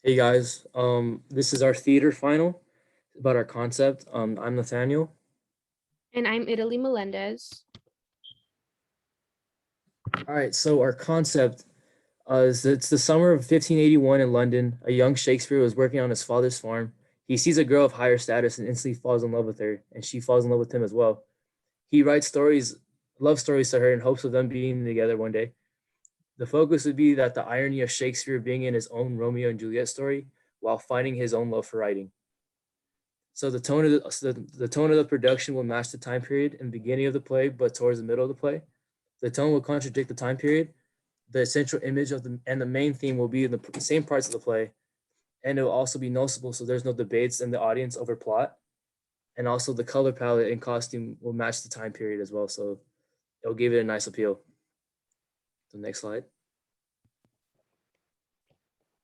Hey guys, this is our theater final about our concept. I'm Nathaniel. And I'm Italy Melendez. All right, so our concept is it's the summer of 1581 in London. A young Shakespeare was working on his father's farm. He sees a girl of higher status and instantly falls in love with her, and she falls in love with him as well. He writes stories, love stories to her in hopes of them being together one day. The focus would be that the irony of Shakespeare being in his own Romeo and Juliet story while finding his own love for writing. So the tone of the production will match the time period in the beginning of the play, but towards the middle of the play, the tone will contradict the time period. The central image of the main theme will be in the same parts of the play, and it will also be noticeable, so there's no debates in the audience over plot. And also the color palette and costume will match the time period as well, so it'll give it a nice appeal. The next slide.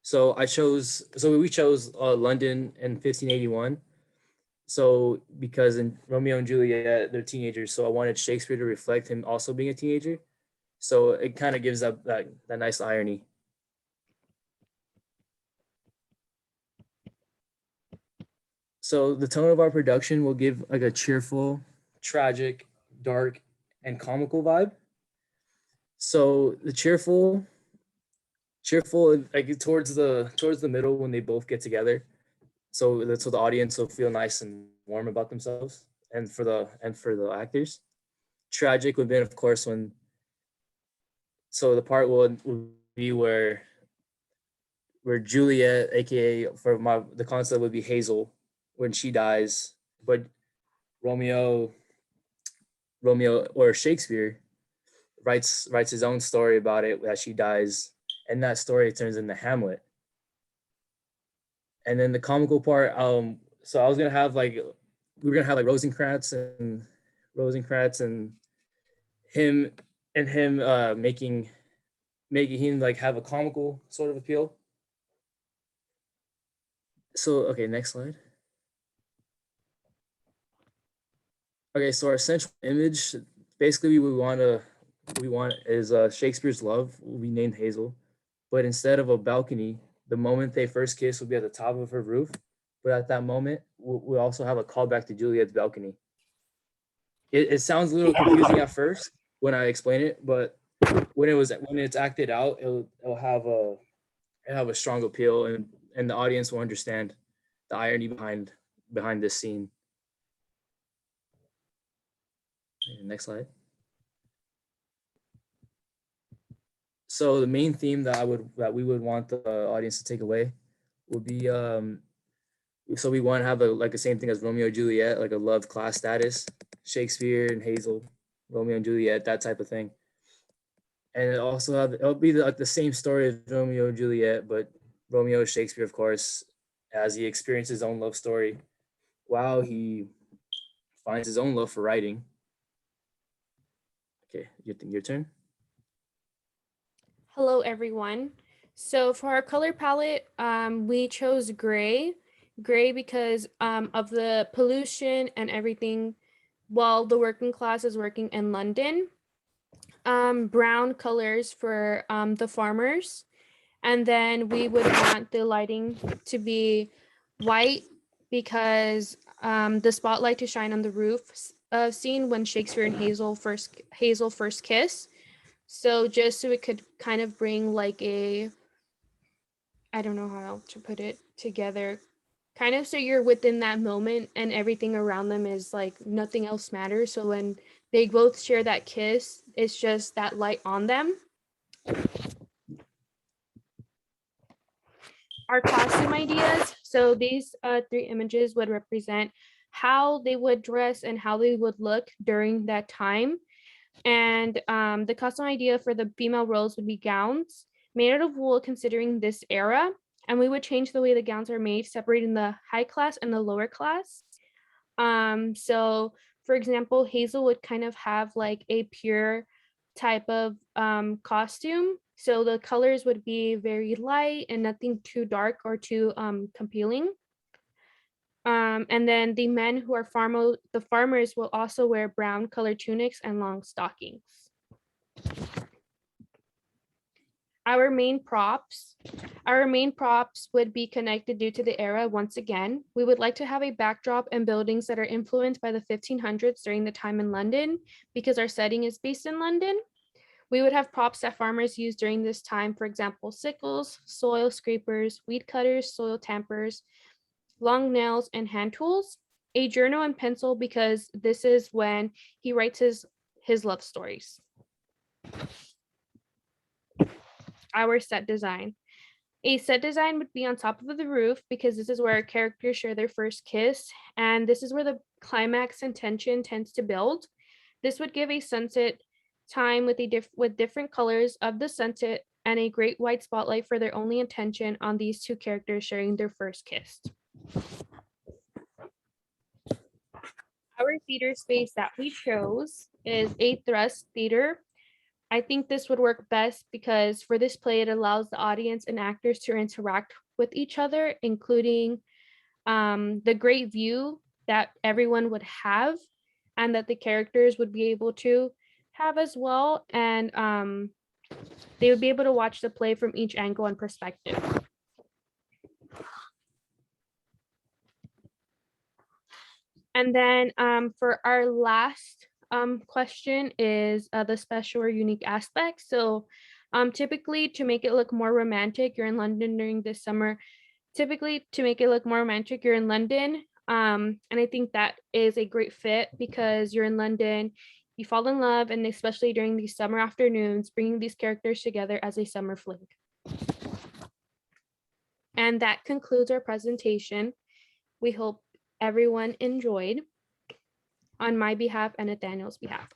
So we chose London in 1581. So because in Romeo and Juliet, they're teenagers, so I wanted Shakespeare to reflect him also being a teenager. So it kind of gives that nice irony. So the tone of our production will give like a cheerful, tragic, dark, and comical vibe. So the cheerful like towards the middle when they both get together. So the audience will feel nice and warm about themselves, and for the actors. Tragic would be, of course, when the part will be where Juliet, aka for my the concept would be Hazel, when she dies, but Romeo Romeo or Shakespeare writes his own story about it that she dies, and that story turns into Hamlet. And then the comical part, so I was gonna have like we were gonna have like Rosencrantz and him him making him like have a comical sort of appeal. So okay, next slide. Okay, so our central image, basically, we want is Shakespeare's love will be named Hazel, but instead of a balcony, the moment they first kiss will be at the top of her roof. But at that moment, we also have a callback to Juliet's balcony. It sounds a little confusing at first when I explain it, but when it's acted out, it'll have a strong appeal, and the audience will understand the irony behind this scene. Next slide. So the main theme that we would want the audience to take away would be so we want to have the same thing as Romeo and Juliet, like a love class status, Shakespeare and Hazel, Romeo and Juliet, that type of thing. And it'll be like the same story as Romeo and Juliet, but Romeo is Shakespeare, of course, as he experiences his own love story while he finds his own love for writing. Okay, your turn. Hello, everyone. So for our color palette, we chose gray. Gray because of the pollution and everything while the working class is working in London. Brown colors for the farmers. And then we would want the lighting to be white because the spotlight to shine on the roof scene when Shakespeare and Hazel first kiss. So just so it could kind of bring like a, I don't know how to put it together, kind of so you're within that moment and everything around them is like nothing else matters. So when they both share that kiss, it's just that light on them. Our costume ideas. So these three images would represent how they would dress and how they would look during that time. And the costume idea for the female roles would be gowns made out of wool considering this era. And we would change the way the gowns are made, separating the high class and the lower class. So for example, Hazel would kind of have like a pure type of costume. So the colors would be very light and nothing too dark or too compelling. And then the men who are the farmers will also wear brown colored tunics and long stockings. Our main props Our main props would be connected due to the era once again. We would like to have a backdrop and buildings that are influenced by the 1500s during the time in London because our setting is based in London. We would have props that farmers used during this time, for example, sickles, soil scrapers, weed cutters, soil tampers, long nails, and hand tools. A journal and pencil because this is when he writes his love stories. Our set design. A set design would be on top of the roof because this is where our characters share their first kiss, and this is where the climax and tension tends to build. This would give a sunset time with different colors of the sunset and a great white spotlight for their only attention on these two characters sharing their first kiss. Our theater space that we chose is a thrust theater. I think this would work best because for this play, it allows the audience and actors to interact with each other, including the great view that everyone would have and that the characters would be able to have as well. And they would be able to watch the play from each angle and perspective. And then for our last question is the special or unique aspects. So typically to make it look more romantic, you're in London during this summer. Typically to make it look more romantic, you're in London. And I think that is a great fit because you're in London, you fall in love, and especially during these summer afternoons, bringing these characters together as a summer fling. And that concludes our presentation. We hope everyone enjoyed on my behalf and Nathaniel's behalf.